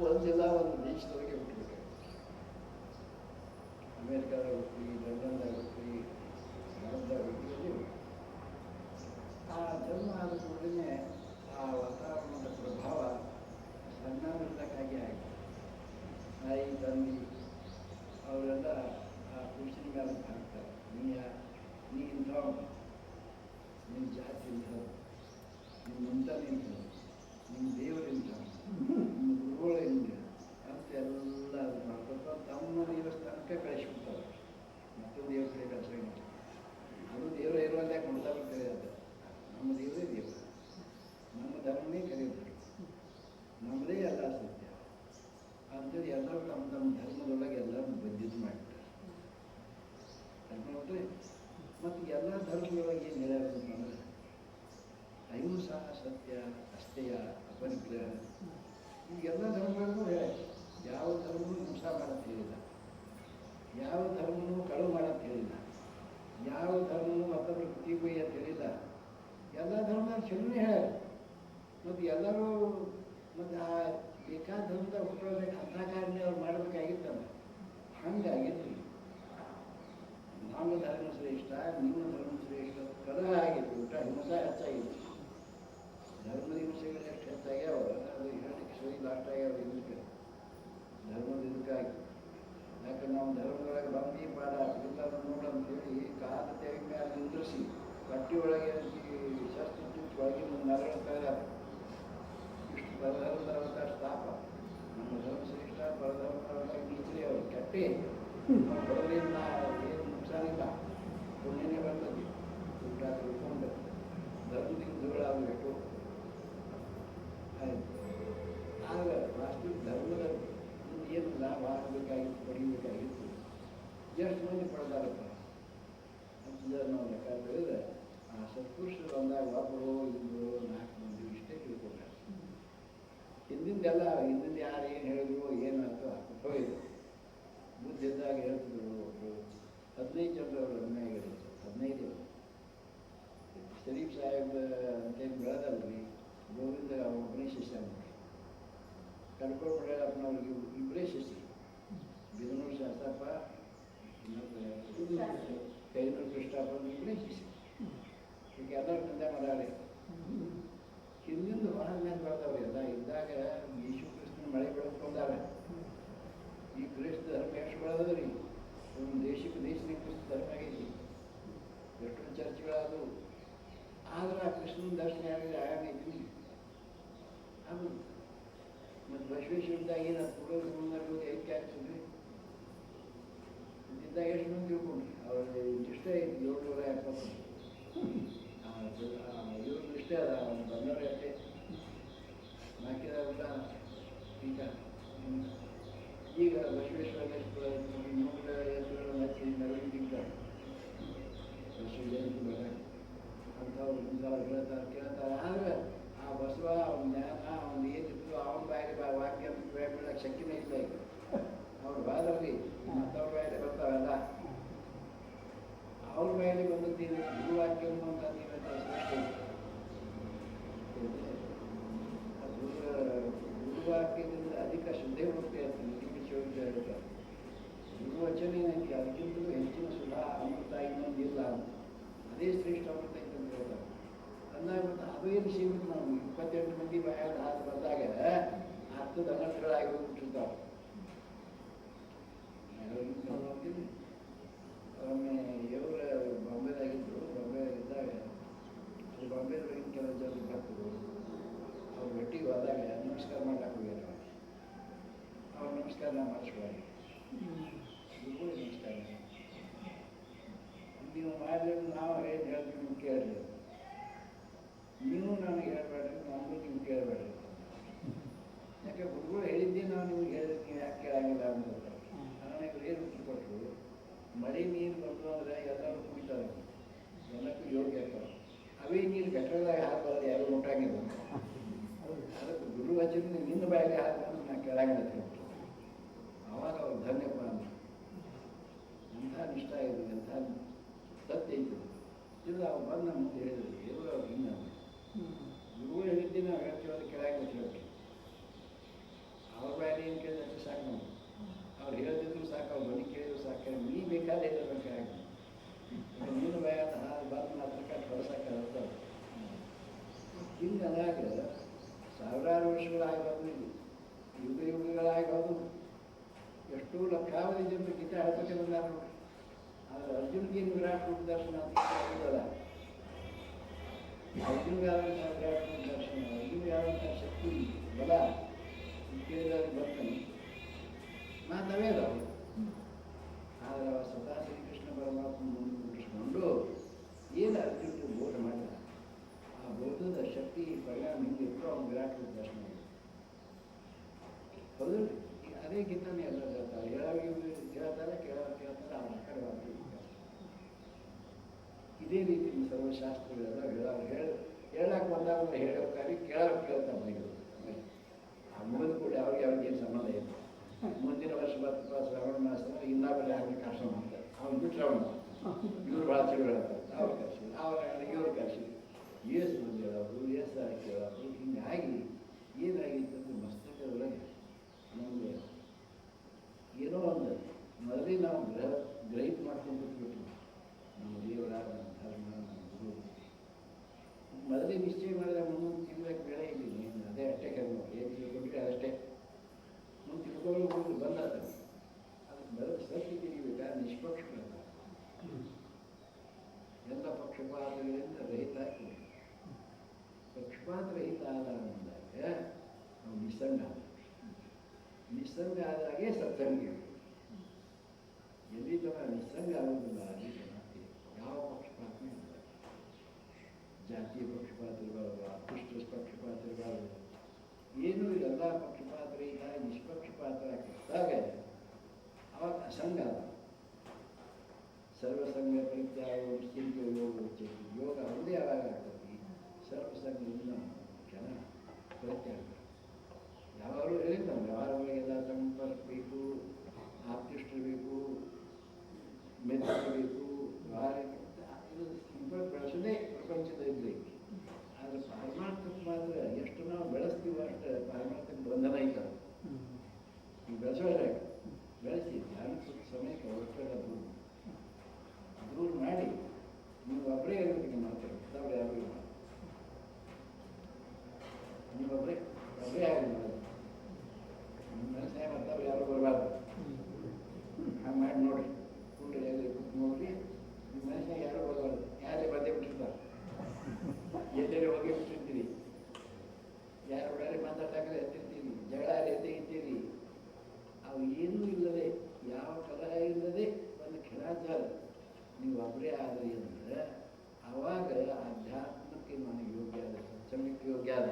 ಒಂದಿಲ್ಲ ಒಂದು ದೇಶದೊಳಗೆ ಹುಟ್ಟಬೇಕಾಗ್ತದೆ. ಅಮೇರಿಕಾದಾಗ ಹುಟ್ಟಿ, ಲಂಡನ್ದಾಗ ಹುಟ್ಟಿ, ಭಾರತದಾಗ ಹುಟ್ಟಿ ಅಲ್ಲಿ ಆ ಜನ್ಮ ಆದ ಕೂಡಲೇ ಆ ವಾತಾವರಣದ ಪ್ರಭಾವ ಸಣ್ಣದಕ್ಕಾಗಿ ಆಗಿದೆ. ತಾಯಿ ತಂದೆ ಅವರೆಲ್ಲ ಆ ಪುರುಷನ ಮೇಲೆ ಹಾಕ್ತಾರೆ. ನೀ ಇಂಥವ್ನು, ನಿನ್ನ ಜಾತಿ ಇಂಥವ್ರು, ನಿಮ್ಮ ಮುಂತಾನೆ ಇಂಥವ್ರು, ನಿಮ್ಮ ದೇವರು ಇಂಥವ್ರು, ನಿಮ್ಮ ಗುರುಗಳು ಹಿಂಗೆ ಅಂತೆಲ್ಲ ಅದು ಮಾಡ್ಕೊತ ತಮ್ಮ ದೇವಸ್ಥಾನಕ್ಕೆ ಕಳಿಸ್ಬಿಡ್ತಾರೆ. ಮತ್ತೊಂದು ದೇವ್ರ ಕಡೆ ಕಳಿಸ್ಕೊಂಡು ಅದು ದೇವರು ಇರುವಾಗ ಕೊಡ್ತಾರೆ ಕರೆಯೋದು. ನಮ್ಮ ದೇವರೇ ದೇವರು, ನಮ್ಮ ಧರ್ಮನೇ ಕರೆಯೋದು, ನಮ್ಮದೇ ಎಲ್ಲ ಸತ್ಯ ಅಂತೇಳಿ ಎಲ್ಲರೂ ತಮ್ಮ ತಮ್ಮ ಧರ್ಮದೊಳಗೆ ಎಲ್ಲರೂ ಬಂದಿದ್ದು ಮಾಡ್ತಾರೆ. ನೋಡ್ರಿ, ಮತ್ತು ಎಲ್ಲ ಧರ್ಮದೊಳಗೆ ಏನು ಹೇಳ್ಯಾರಂತಂದ್ರೆ ಅಹಿಂಸಾ ಸತ್ಯ ಅಸ್ಥೇಯ ಅಪರಿಗ್ರಹ ಈಗೆಲ್ಲ ಧರ್ಮಗಳಿಗೂ ಹೇಳ. ಯಾವ ಧರ್ಮನೂ ಹಿಂಸ ಮಾಡಕ್ಕೆ ಹೇಳಿಲ್ಲ, ಯಾವ ಧರ್ಮನೂ ಕಳು ಮಾಡಕ್ಕೆ ಹೇಳಿಲ್ಲ, ಯಾವ ಧರ್ಮನೂ ಮತ್ತೊಬ್ಬರ ಕೃತಿಗೊಯ್ಯ ಅಂತ ಹೇಳಿಲ್ಲ. ಎಲ್ಲ ಧರ್ಮ ಚೆನ್ನೇ ಹೇಳ. ಮತ್ತು ಎಲ್ಲರೂ ಮತ್ತು ಆ ಬೇಕಾದ ಧರ್ಮದಾಗ ಹುಟ್ಟೋದಕ್ಕೆ ಅಂಥ ಕಾರ್ಯ ಅವ್ರು ಮಾಡಬೇಕಾಗಿತ್ತಲ್ಲ, ಹಂಗಾಗಿತ್ತು. ನಮ್ಮ ಧರ್ಮ ಶ್ರೇಷ್ಠ, ನಿಮ್ಮ ಧರ್ಮ ಶ್ರೇಷ್ಠ ಕಲಹ ಆಗಿತ್ತು, ಊಟ ಹಿಂಸೆ ಹೆಚ್ಚಾಗಿತ್ತು. ಧರ್ಮದ ಹಿಂಸೆಗಳು ಎಷ್ಟು ಹೆಚ್ಚಾಗ್ಯಾವ ಅದು ಹೇಳಲಿಕ್ಕೆ ಸರಿ ಲಾಸ್ಟ್ ಆಗ್ಯಾವ. ಇದಕ್ಕೆ ಧರ್ಮದ ಇದಕ್ಕಾಗಿ ಯಾಕಂದ್ರೆ ನಾವು ಧರ್ಮದೊಳಗೆ ಬಂದು ಪಾಠ ಎಲ್ಲರೂ ನೋಡಂತೇಳಿ ಕಾಲ ತೆಗಿಂಗ ನಿಂದ್ರಿಸಿ ಬಟ್ಟೆ ಒಳಗೆ ಶಸ್ತ್ರ ಚುಚ್ಚಿ ಒಳಗಿನ ನರಗಳು ತೆಗೆದಾರ. ಇಷ್ಟು ಪರಧರ್ಮದವತ್ತ ತಾಪ. ನಮ್ಮ ಧರ್ಮ ಶ್ರೇಷ್ಠ, ಪರಧರ್ಮದವತ್ತ ನೀಚರೇ ಅವರು ಕೆಟ್ಟೆ ಬರೋದ್ರಿಂದ ಏನು ನುಕ್ಸಾನ ಇಲ್ಲ, ಪುಣ್ಯನೇ ಬರ್ತದೆ. ಊಟ ತಿಳ್ಕೊಂಡು ಧರ್ಮದ ಯುದ್ಧಗಳಾಗಬೇಕು ಎಷ್ಟು ಆಯಿತು. ಆಗ ವಾಸ್ತು ಧರ್ಮದ ಏನು ಲಾಭ ಆಗಬೇಕಾಗಿತ್ತು, ಪಡೀಬೇಕಾಗಿತ್ತು, ಎಷ್ಟು ಮಂದಿ ಪಡೆದಾರಪ್ಪ ಅಂತ ನಾವು ಲೆಕ್ಕ ಬೆಳೆದ್ರೆ ಆ ಸತ್ಪುರುಷರು ಬಂದಾಗ ಒಬ್ಬರು ಇಬ್ಬರು 4 ಮಂದಿ ಇಷ್ಟೇ ತಿಳ್ಕೊಂಡ್ರೆ. ಹಿಂದಿಂದೆಲ್ಲ ಹಿಂದಿಂದ ಯಾರು ಏನು ಹೇಳಿದ್ರು ಏನಾಯ್ತು ಹೋಯಿತು. ಬುದ್ಧಿ ಇದ್ದಾಗ ಹೇಳ್ತಿದ್ರು ಒಬ್ಬರು 15 ಜನರವರು ಅನ್ಯಾಯಗಳಿತ್ತು. 15 ಶರೀಫ್ ಸಾಹೇಬ್ ಅಂತೇನು ಬೆಳೆದಲ್ರಿ, ಗೋವಿಂದ ಒಬ್ಬನೇ ಶಿಷ್ಯ ನೋಡ್ರಿ. ಕಡ್ಕೋಳು ಪಡೆಯಪ್ಪನವ್ರಿಗೆ ಇಬ್ಬರೇ ಶಿಷ್ಯ, ಬಿದನೂರು ಶಾಸ್ತ್ರಪ್ಪ ಕೈನೂರು ಕೃಷ್ಣಪ್ಪ ಇಬ್ಬರೇ ಶಿಷ್ಯ. ಈಗ ಎಲ್ಲರ ತಂದೆ ಮಾಡಾರೆ. ಹಿಂದಿಂದ ಭಾಳ ಮೇಲೆ ಬರ್ತಾವ್ರಿ. ಎಲ್ಲ ಇದ್ದಾಗ ಯೇಸು ಕ್ರಿಸ್ತನ ಮಳೆ ಬೆಳೆದುಕೊಂಡಾರ. ಈ ಕ್ರಿಸ್ತ ಧರ್ಮ ಎಷ್ಟು ಬೆಳೆದದ್ರಿ, ಒಂದು ದೇಶಕ್ಕೆ ಕ್ರಿಸ್ತ ಧರ್ಮ ಆಗೈತಿ. ಎಷ್ಟೊಂದು ಚರ್ಚ್ಗಳಾದವು. ಆದ್ರೆ ಆ ಕೃಷ್ಣನ ದರ್ಶನ ಆಗಿದೆ ಆಗೈತಿ ಅದು. ಮತ್ತು ಬಸವೇಶ್ವರದಾಗ ಏನು ಪುರೋಹಿತರು ಐಕ್ಯ ಆಗ್ತದ್ರಿ. ಇದ್ದಾಗ ಎಷ್ಟು ಮಂದಿ ತಿಳ್ಕೊಂಡ್ರಿ. ಅವ್ರ ಇಷ್ಟ ಐತಿ 770. ಇವ್ರದ್ದು ಇಷ್ಟೇ ಅದ, ಬಂದವ್ರ ಅಷ್ಟೇ ಹಾಕಿದಾರಲ್ಲ. ಈಗ ಬಸವೇಶ್ವರ ನೂರ ಎತ್ತುಗಳು ಹಚ್ಚಿ ಮೆರವಣಿಗೆ ಬಸವ ಜಯಂತಿ ಬೇಡ ಅಂಥವ್ರು ಇಂಥವ್ರು ಕೇಳ್ತಾರೆ. ಆದ್ರೆ ಆ ಬಸವ ಅವ್ನ ಜ್ಞಾನ ಅವ್ನು ಏನಿತ್ತು ಅವನ ಬಾಯಿಗೆ ವಾಕ್ಯ ಬೀಳಕ್ಕೆ ಶಕ್ತಿನೇ ಇಲ್ಲ. ಈಗ ಅವ್ರು ಬಾದವ್ರಿ ಮತ್ತವ್ರ ಬಾಯಿಗೆ ಬರ್ತಾವಲ್ಲ, ಅವ್ರ ಬಾಯಲ್ಲಿ ಬಂದದ್ದು ಗುರುವಾಕ್ಯ ಗುರುವಾಕ್ಯದಿಂದ ಅಧಿಕ ಶ್ರದ್ಧೆ ಮೂರ್ತಿ ಆಗ್ತದೆ. ಹೇಳ್ತಾರೆ ಗುರುವಚನ ಏನೈತಿ ಅದಕ್ಕಿಂತಲೂ ಹೆಚ್ಚಿನ ಸುಧಾ ಅಮೃತ ಇನ್ನೊಂದು ಇಲ್ಲ, ಅದೇ ಶ್ರೇಷ್ಠ ಅಮೃತ ಐತೆ ಅಂತ ಹೇಳ್ತಾರೆ. ಅಂದಾಗ ಮತ್ತು ಅದು ಏನು ಸೀಮಿತ. ನಾವು 28 ಮಂದಿ ಬಾಯಾಗ ಹಾಕಿ ಬಂದಾಗ 10 ಅನರ್ಥಗಳಾಗಿ ಹೋಗ್ಬಿಟ್ಟಿರ್ತಾವೆ. ನೋಡ್ತೀನಿ ಒಮ್ಮೆ ಇವರು ಬಾಂಬೆದಾಗಿದ್ದರು. ಬಾಂಬೆದಾಗಿದ್ದಾಗ ಅದು ಬಾಂಬೆದೊಳಗಿನ ಕೆಲವು ಜನ ಭಕ್ತರು ಅವ್ರು ಒಟ್ಟಿಗೆ ಹೋದಾಗ ನಮಸ್ಕಾರ ಮಾಡಕ್ಕೆ ಹೋಗ್ಯಾರ. ಅವ್ರು ನಮಸ್ಕಾರ ನಾವು ಮಾಡಿಸ್ಕೊಳ್ಳಿ, ಗುರುಗಳು ನಮಸ್ಕಾರ ನೀವು ಮಾಡಲಿಲ್ಲ, ನಾವು ಏನು ಹೇಳ್ತೀವಿ ನೀವು ಕೇಳಲಿ, ನೀವು ನನಗೆ ಹೇಳ್ಬೇಡ್ರಿ, ನಮಗೂ ನೀವು ಕೇಳಬೇಡ್ರಿ. ಯಾಕೆ ಗುರುಗಳು ಹೇಳಿದ್ದೆ ನಾವು ನಿಮ್ಗೆ ಹೇಳಿದ್ರೆ ನೀವು ಯಾಕೆ ಕೇಳಂಗಿಲ್ಲ ಅಂತ ಹೇಳ್ತಾರೆ. ನನಗೆ ಏನು ಉತ್ತರ ಕೊಟ್ಟರು, ಮಳೆ ನೀರು ಬಂದು ಅಂದರೆ ಎಲ್ಲರೂ ಕುಡಿತಾರೆ, ಎಲ್ಲಕ್ಕೂ ಯೋಗ್ಯ ಇರ್ತಾರೆ. ಅವೇ ನೀರು ಗಟ್ಟರದಾಗ ಹಾಕಬಾರ್ದು, ಯಾರು ಮುಟ್ಟಾಗಿಲ್ಲ. ಅದಕ್ಕೆ ಗುರು ವಚನ ನಿನ್ನ ಬಾಯಿಗೆ ಹಾಕಬಾರ್ದು, ನಾನು ಕೇಳಂಗಿಲ್ಲ. ಆವಾಗ ಅವ್ರು ಧನ್ಯಪ್ಪ ಅಂತ ಎಂಥ ನಿಷ್ಠ ಇದು, ಎಂಥ ಸತ್ಯ ಇದ್ದು ಇಲ್ಲ. ಅವ್ರು ಬಂದು ನಮ್ಮ ಮುಂದೆ ಹೇಳಿದ್ರು, ದೇವರು ಅವ್ರು ಹಿಂಗೆ ಗುರುಗಳು ಹೇಳಿದ್ದೆ ನಾವು ಹೇಳ್ತೀವಿ, ಅದು ಕೆಳಗೆ ಹೇಳ್ತೀವಿ. ಅವ್ರ ಬಾಯಿ ಹೌದು. ಅದೇ ಗೀತಾನೆ ಎಲ್ಲ ಹೇಳ್ತಾರೆ, ಹೇಳ್ತಾರೆ ಕೇಳ್ತಾರೆ ಅವ್ರ ಕಡೆ ಮಾಡ್ತೀವಿ. ಇದೇ ರೀತಿ ಸರ್ವಶಾಸ್ತ್ರಗಳೆಲ್ಲ ಹೇಳಕ್ಕೆ ಬಂದಾಗ ಹೇಳೋಕ್ಕಾಗಿ ಕೇಳ್ತಾ ಬಂದಿದ್ರು. ಮುಗಿದ ಕೂಡ ಅವ್ರಿಗೆ ಏನು ಸಂಬಂಧ ಇಲ್ಲ. ಮುಂದಿನ ವರ್ಷ ಬರ್ತಪ್ಪ ಶ್ರಾವಣ ಮಾಸ ಇನ್ನೊಬ್ಬರೇ ಆಗಲಿಕ್ಕೆ ಆಶ್ರಮ ಮಾಡ್ತಾರೆ. ಅವ್ನು ಬಿಟ್ಟು ಶ್ರಾವಣ ಇವ್ರು ಭಾಳ ಚಳಿ ಹೇಳ್ತಾರೆ, ಅವ್ರು ಕರ್ಸಿದ್ರು, ಇವ್ರು ಕರ್ಸಿದ್ರು, ಏಸು ಮಂದಿ ಹೇಳೋದು, ಏಸು ಕೇಳೋದು. ಹಿಂಗಾಗಿ ಏನಾಗಿತ್ತು ಮಸ್ತಕದೊಳಗೆ ನಮಗೆ ಏನೋ ಒಂದು ಮೊದಲೇ ನಾವು ಗ್ರಹಿತ ಮಾಡ್ಕೊಂಡು ಬಿಟ್ಬಿಟ್ಟು ನಮ್ಮ ದೇವರ, ನಮ್ಮ ಧರ್ಮ, ನಮ್ಮ ಗುರು ಮೊದಲೇ ನಿಶ್ಚಯ ಮಾಡಿದ್ರೆ ಮುಂದೆ ತಿಳ್ಬೇಕು ಬೇರೆ ಇಲ್ಲ. ಅದೇ ಅಷ್ಟೇ ಕರ್ಮ ಏನು ತಿಳ್ಕೊಂಡ್ರೆ ಅದಷ್ಟೇ ಮುಂದೆ ತಿಳ್ಕೊಳ್ಳೋದು ಬಂದ ಅದಕ್ಕೆ ಬರೋದು ಸತ್ಯ ತಿಳಿಬೇಕಾ ನಿಷ್ಪಕ್ಷಪಾತ, ಎಲ್ಲ ಪಕ್ಷಪಾತಗಳಿಂದ ರಹಿತ ಆಗ್ತದೆ. ಪಕ್ಷಪಾತ ರಹಿತ ಆದ ಅಂದಾಗ ನಾವು ನಿಸ್ಸಂಗ ಆದಾಗೆ ಸತ್ಸಂಗ. ಎಲ್ಲಿ ತನಕ ನಿಸ್ಸಂಗ ಆಗೋದಿಲ್ಲ ಅಲ್ಲಿ ತನಕ ಯಾವ ಪಕ್ಷಪಾತನೂ ಇಲ್ಲ. ಜಾತಿಯ ಪಕ್ಷಪಾತ ಇರಬಾರ್ದು, ಅಸ್ಪೃಶ್ಯ ಪಕ್ಷಪಾತ ಇರಬಾರ್ದು, ಏನೂ ಇರಲ್ಲ. ಪಕ್ಷಪಾತ ರಹಿತ ನಿಷ್ಪಕ್ಷಪಾತ ಆಗಿದ್ದಾಗ ಅವಾಗ ಅಸಂಗ ಅದ. ಸರ್ವಸಂಗ ಪರಿತ್ಯಾಗ ಚಿಂತೆ ಯೋಗ ಉಚ್ಚತಿ. ಯೋಗ ಒಂದೇ ಯಾವಾಗ ಆಗ್ತದೆ, ಸರ್ವಸಂಗದಿಂದ ಜನ ಪರಿತ್ಯಾಗ. ಯಾವಾಗಲೂ ಹೇಳಿದ್ದ ವ್ಯವಹಾರಗಳಿಗೆಲ್ಲ ಸಂಪರ್ಕ ಬೇಕು, ಆಪ್ತಿಷ್ಠರು ಬೇಕು, ಮೆಚ್ಚ ಬೇಕು, ವ್ಯವಹಾರ ಇದು ಸಂಪರ್ಕ ಬೆಳೆಸೋದೇ ಪ್ರಪಂಚದ ಇರಬೇಕು. ಆದರೆ ಪಾರಮಾರ್ಥಕ್ಕೆ ಮಾತ್ರ ಎಷ್ಟು ನಾವು ಬೆಳೆಸ್ತೀವೋ ಅಷ್ಟು ಪಾರಮಾರ್ಥಕ್ಕೆ ಬಂಧನ ಐತದೆ. ನೀವು ಬೆಳೆಸೋದ್ರೆ ಬೆಳೆಸಿ ಧ್ಯಾನದ ಸಮಯಕ್ಕೆ ಹೊರಟೆಲ್ಲ ದೂರ ಮಾಡಿ ನೀವು ಒಬ್ಬರೇ ಇರಬೇಕು. ಮಾತಾಡ್ತಾರೆ ಯಾರು ಇಲ್ಲ, ನೀವು ಒಬ್ಬರೇ ಆಗಿ ಮಾಡೋದು. ನಿಮ್ಮ ಮನಸ್ಸಿನಾಗ ಮತ್ತವ್ರು ಯಾರು ಬರಬಾರ್ದು. ಹಂಗೆ ಮಾಡಿ ನೋಡಿರಿ, ಕೂಡಲೇ ಎಲ್ಲಿ ನೋಡ್ರಿ, ನಿಮ್ಮ ಮನಸ್ಸಿನಾಗ ಯಾರು ಬರಬಾರ್ದು. ಯಾರೇ ಬಂದೇ ಬಿಟ್ಟಿರ್ತಾರೆ, ಎಲ್ಲರೂ ಹೋಗಿ ಬಿಟ್ಟಿರ್ತೀರಿ, ಯಾರು ಒಳ್ಳೆ ಮಾತಾಡ್ತಾಗಲೇ ಎತ್ತಿರ್ತೀರಿ, ಜಗಳ ಎತ್ತೆ ಇರ್ತೀರಿ. ಅವು ಏನೂ ಇಲ್ಲದೆ, ಯಾವ ಕಲಹ ಇಲ್ಲದೆ ಒಂದು ಕ್ಷಣಾಚಾರ ನೀವು ಒಬ್ಬರೇ ಆದ್ರಿ ಅಂದರೆ ಆವಾಗ ಆಧ್ಯಾತ್ಮಕ್ಕೆ ನನಗೆ ಯೋಗ್ಯ ಅದ, ಸತ್ಸಂಗಕ್ಕೆ ಯೋಗ್ಯ ಅದ.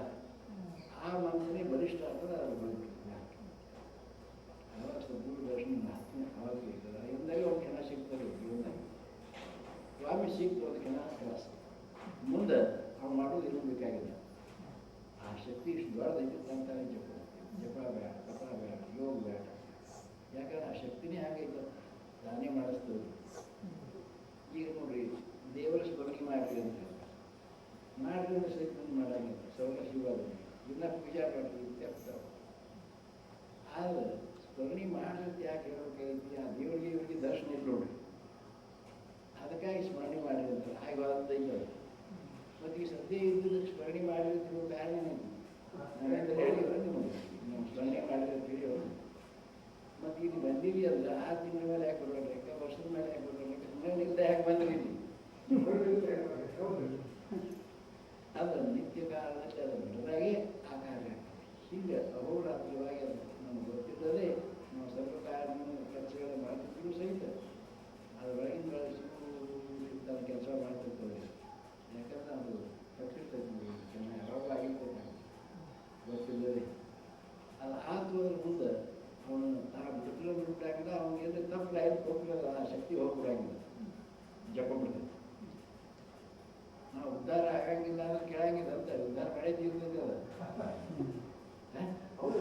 ಆ ಮನಸ್ಸನ್ನೇ ಬಲಿಷ್ಠ ಆಗ್ತದೆ. ಅದು ಬಂದ್ಬಿಟ್ಟು ಆವಾಗ ಸದ್ಗುರು ದರ್ಶನ ಮಹಾತ್ಮೆ ಆವಾಗ ಇರ್ತದೆ. ಇಂದಾಗೆ ಒಂದು ಕ್ಷಣ ಸಿಗ್ತದೆ ಜೀವನದಾಗ. ಸ್ವಾಮಿ ಸಿಕ್ತು ಒಂದು ಕ್ಷಣ ಕ್ಲಾಸ್ ಮುಂದೆ ಅವ್ನು ಮಾಡೋದು ಇನ್ನೂ ಬೇಕಾಗಿಲ್ಲ. ಆ ಶಕ್ತಿ ಇಷ್ಟು ದೊಡ್ಡದೈತೆ ಅಂತಾನೆ ಜಪ ಬೇಡ, ತಪ ಬೇಡ, ಯೋಗ ಬೇಡ. ಯಾಕಂದ್ರೆ ಆ ಶಕ್ತಿನೇ ಹಾಗೈತೆ, ತಾನೇ ಮಾಡಿಸ್ತದೆ. ಈಗ ನೋಡ್ರಿ, ದೇವರ ಸ್ಮರಣೆ ಮಾಡ್ರಿ ಅಂತ ಮಾಡ್ರಿ ಅಂದ್ರೆ ಸಹಿತ ಮಾಡಂಗಿಲ್ಲ. ಸೌರ ಶಿವಾದ ಇನ್ನೂ ಪೂಜಾ ಮಾಡ್ತೀವಿ ತೆಪ್ತಾವ. ಆದರೆ ಸ್ಮರಣೆ ಮಾಡ್ರಂತ ಯಾಕೆ ಹೇಳ್ಬೇಕಾಗೈತಿ? ಆ ದೇವರಿಗೆ ಇವರಿಗೆ ದರ್ಶನ ಇಲ್ಲ ನೋಡ್ರಿ, ಅದಕ್ಕಾಗಿ ಸ್ಮರಣೆ ಮಾಡಿರಿ ಅಂತ ಆಗೈತೆ. ಮತ್ತು ಈ ಸದ್ಯ ಇದ್ದದಕ್ಕೆ ಸ್ಮರಣೆ ಮಾಡಿರ್ತೀವಿ ಕಾರಣ ಏನೈತಿ? ನಾವೇಂದ್ರೆ ಹೇಳಿವ್ರ ನಿಮಗೆ ನಾವು ಸ್ಮರಣೆ ಮಾಡಿದ್ರೆ ತಿಳಿಯೋರು. ಮತ್ತು ಇಲ್ಲಿ ಬಂದಿವಿ ಅಂದ್ರೆ 6 ತಿಂಗಳ ಮೇಲೆ ಯಾಕೆ ಬರಬೇಕು, ವರ್ಷದ ಮೇಲೆ ಯಾಕೆ ಬರಬೇಕು, ಸುಮ್ಮನೆ ಯಾಕೆ ಬಂದ್ರಿ? ಅದು ನಿತ್ಯ ಕಾರಣಕ್ಕೆ ಅದು ಬಿಡದಾಗೆ ಆ ಕಾರ್ಯ ಹೀಗೆ ಅಹೋರಾತ್ರವಾಗಿ ಅದು ನಮ್ಗೆ ಗೊತ್ತಿದ್ದದೇ. ನಾವು ಸ್ವಲ್ಪ ಕಾರಣ ಕೆಲಸಗಳ ಮಾಡ್ತಿರ್ತೀವಿ ಸಹಿತ ಅದು ಒಳಗಿನ ಬೆಳೆಸು ಕೆಲಸ ಮಾಡ್ತಿರ್ತದೆ. ಯಾಕಂದ್ರೆ ಅದು ಕಟ್ಟಿರ್ತೈತಿ ಚೆನ್ನಾಗಿ ಯಾವಾಗ ಆಗಿರ್ತೈತೆ ಗೊತ್ತಿಲ್ಲದೆ. ಅದು ಆತು ಅದ್ರ ಮುಂದೆ ಅವನು ಬಿಟ್ಟಾಗಿಲ್ಲ, ಅವನಿಗೆ ತಪ್ಪು ಆಯ್ತು ಹೋಗ್ಬಿಡೋದು, ಆ ಶಕ್ತಿ ಹೋಗ್ಬಿಡಂಗಿಲ್ಲ, ಜಪ ಬಿಡ್ತೈತೆ. ನಾವು ಉದ್ಧಾರ ಆಗಂಗಿಲ್ಲ ಅಂದ್ರೆ ಕೇಳಂಗಿಲ್ಲ ಅಂತ ಉದ್ಧಾರ ಮಾಡಿದ್ದೀರ್ತದೆ. ಅದು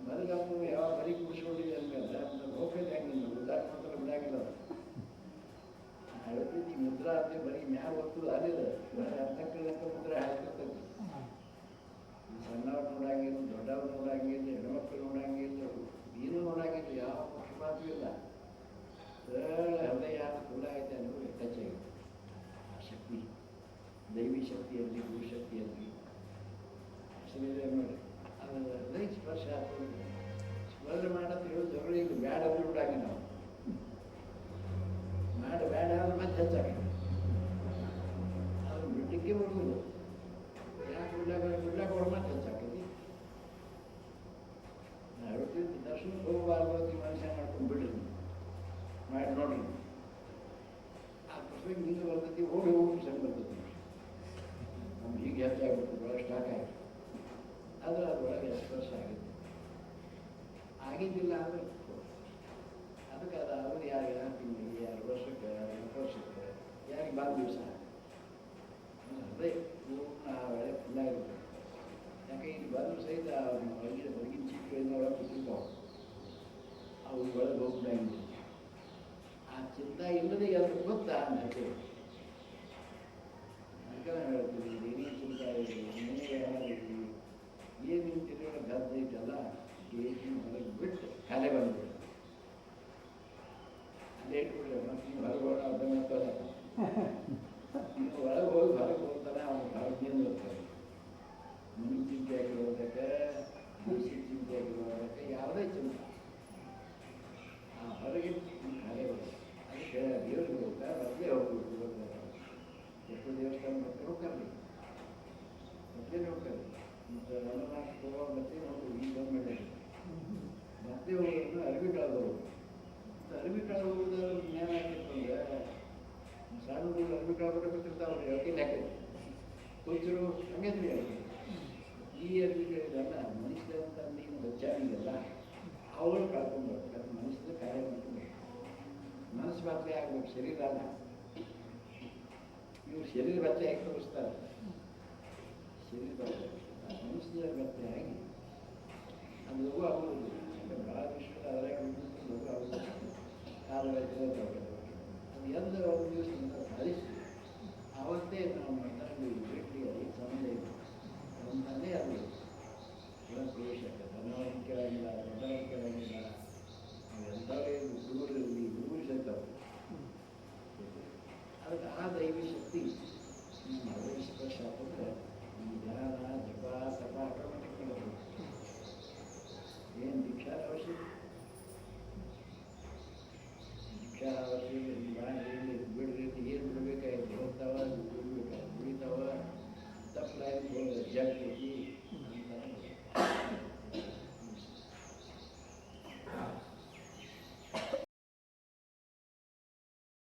ಮಲಗಪ್ಪು ಯಾವ ಬರೀ ಕುಡಿಸ್ಕೊಂಡಿದೆ ಅಂದ್ಮೇಲೆ ಹೋಗ್ಬೇಕು ಹಂಗಿಲ್ಲ, ಉದ್ಧಾರ ಮಾತ್ರ ಬಿಡಂಗಿಲ್ಲ. ಹೇಳ್ತೈತಿ ಮುದ್ರಾ ಅಂತ ಬರೀ ಮ್ಯಾಗ ಹೋಗ್ತದೆ ಅಲ್ಲಿಲ್ಲ, ಅರ್ಧಕ್ಕ ಮುದ್ರೆ ಹಾಕಿರ್ತೈತಿ. ಸಣ್ಣವ್ರು ನೋಡಂಗಿಲ್ಲ, ದೊಡ್ಡವ್ರು ನೋಡಂಗಿಲ್ಲ, ಹೆಣ್ಮಕ್ಳು ನೋಡಂಗಿಲ್ಲ, ಏನೂ ನೋಡಂಗಿಲ್ಲ, ಯಾವ ಪಕ್ಷಪಾತವೂ ಇಲ್ಲ. ಹೃದಯ ಕೂಡ ಐತೆ ಅನ್ನೋದು ಹೆಚ್ಚಾಗಿದೆ. ಆ ಶಕ್ತಿ ದೈವಿ ಶಕ್ತಿಯಲ್ಲಿ, ಗುರುಶಕ್ತಿಯಲ್ಲಿ ನೋಡಿ ಅದು ಹೃದಯ ಸ್ಪರ್ಶ ಆಗ್ತದೆ. ಸ್ಮರಣೆ ಮಾಡೋದು ಹೇಳೋ ಜಗಳ ಈಗ ಬ್ಯಾಡ ಅಂದ್ರೆ ಬಿಡಾಗಿ ನಾವು ಮಾಡಿ ಬೇಡ ಅಂದ್ರೆ ಮತ್ತೆ ಹೆಚ್ಚಾಗಿ ಅದು ಬಿಡ್ಲಿಕ್ಕೆ ಬರುವುದು. ಯಾಕೆ ಬಿಡ್ಲಾಕ ಅವ್ರು ಮತ್ತೆ ಹೆಚ್ಚಾಕೈತಿ. ನಾವು ಹೇಳ್ತೀವಿ ದರ್ಶನಕ್ಕೆ ಹೋಗಬಾರ್ದು ಅಂತ ಮನುಷ್ಯ ಮಾಡ್ಕೊಂಡು ಬಿಡ್ರಿ, ಮಾಡಿ ನೋಡ್ರಿ. ಆ ಪುಸ್ತಕ ನಿಂಗೆ ಬರ್ತೈತಿ, ಓಡಿ ಹೋಗಿ ಸಂಗ ಬರ್ತೈತಿ. ನಮ್ಗೆ ಹೀಗೆ ಹೆಚ್ಚಾಗ್ಬಿಟ್ಟು ಭಾಳ ಸ್ಟಾಕ್ ಆಗಿದೆ. ಆದರೆ ಅದರೊಳಗೆ ಸ್ಪರ್ಶ ಆಗುತ್ತೆ. ಆಗಿದ್ದಿಲ್ಲ ಅಂದರೆ ಅದಕ್ಕೆ ಅದು ಅವ್ರು ಯಾರು 2 ತಿಂಗಳಿಗೆ 2 ವರ್ಷಕ್ಕೆ 4 ವರ್ಷಕ್ಕೆ ಯಾರಿಗೆ ಬಾಲ್ ದಿವಸ ಅದೇ ಪೂರ್ಣ ಆ ವೇಳೆ ಫುಲ್ಲಾಗಿರುತ್ತೆ. ಯಾಕೆ ಇಲ್ಲಿ ಬಂದರೂ ಸಹಿತ ಹೊರಗಿನ ಚಿಕ್ಕ ಒಳಗೆ ಕೂತಿರ್ತಾವೆ, ಅವು ಒಳಗೆ ಹೋಗ್ಬಿಡಂಗಿಲ್ಲ. ಆ ಚಿಂತ ಇಲ್ಲದೆ ಎಲ್ಲರೂ ಗೊತ್ತಾ ಅಂತ ಹೇಳ್ತೇವೆ. ಅದಕ್ಕೆ ನಾವು ಹೇಳ್ತೀವಿ ಏನೇ ಚಿಂತ ಇದೆ ಮನೆಗೆ ಯಾರಿದ್ದೀವಿ ಏನು ನಿಂತಿರೋ ಗದ್ದ ಐತಲ್ಲ ಏನು ಹೊರಗೆ ಬಿಟ್ಟು ಕಲೆ ಬಂದ್ಬಿಡು ಅಲ್ಲೇ ಇಟ್ಬಿಡ್ರೆ ಮತ್ತೆ ನೀವು ಹೊರಗೆ ಹೋಗೋಣ ಅರ್ಧ ಮಾಡ್ತಾರೆ. ನೀವು ಒಳಗೆ ಹೋಗಿ ಹೊರಗೆ ಹೋಗ್ತಾನೆ ಅವನು ಹೊರಗಿಂದ ಹೋಗ್ತಾನೆ. ಮನೆ ಚಿಂತೆ ಆಗಿರೋದಕ್ಕೆ ಮನುಷ್ಯ ಚಿಂತೆ ಆಗಿರೋದಕ್ಕೆ ಯಾವುದೇ ಚಿಂತೆ ಆ ಹೊರಗೆ ಕಲೆ ಬರುತ್ತೆ. ಅದಕ್ಕೆ ದೇವ್ರಿಗೆ ಹೋಗ್ತಾ ಮೊದಲೇ ಹೋಗ್ಬೇಕು. ಎಷ್ಟು ದೇವಸ್ಥಾನ ಮತ್ತೆ ಹೋಗ್ತಾರೆ ಮೊದಲೇ ಹೋಗ್ತಾರೆ. ಮತ್ತು ಅಮರನಾಥ್ ಹೋಗುವಾಗ ಮತ್ತೆ ಹೋಗ್ತೀವಿ ಈಗ ಬಂದ್ಮೇಲೆ ಮತ್ತೆ ಹೋಗೋದು ಅರಬಿ ಕಾಳದ ಹೋಗೋದು. ಮತ್ತು ಅರಬಿ ಕಾಳ ಹೋಗೋದು ಜ್ಞಾನ ಆಗಿರ್ತಂದ್ರೆ ಸಣ್ಣ ಹುಡುಗರು ಅರಬಿ ಕಾಳ ಬರಬೇಕಿರ್ತಾವ್ರಿ ಹೇಳ್ತೀನಿ ಯಾಕೆ ಕೂಚರು ಹಂಗೇದ್ರಿ ಅವ್ರಿಗೆ ಈ ಅರಬಿಗಳಿಗೆಲ್ಲ ಮನುಷ್ಯ ಅಂತ ನೀನು ಬಚ್ಚಾಗಿದೆಲ್ಲ ಅವಳು ಕಳ್ಕೊಂಡು ಬರ್ತಾರೆ. ಮನುಷ್ಯದ ಕಾರ್ಯ ಮಾಡ್ಕೊಂಡು ಮನಸ್ಸು ಬದಲೇ ಆಗ್ಬೇಕು, ಶರೀರ ಅಲ್ಲ. ಇವರು ಶರೀರ ಬಚ್ಚೆ ಆಗಿ ತೋರಿಸ್ತಾರೆ, ಶರೀರ ಬಚ್ಚೆ ಮನುಷ್ಯರ ಬಚ್ಚೆ ಆಗಿ ಅದು ಲಘು ಆಗುವುದು. ಭಾಳ ವಿಶ್ವದ ಅದರಾಗ ಲಘು ಆಗುವುದು. ಕಾಲ ಅದು ಎಲ್ಲ ಒಂದು ದಿವಸ ಭಾಳ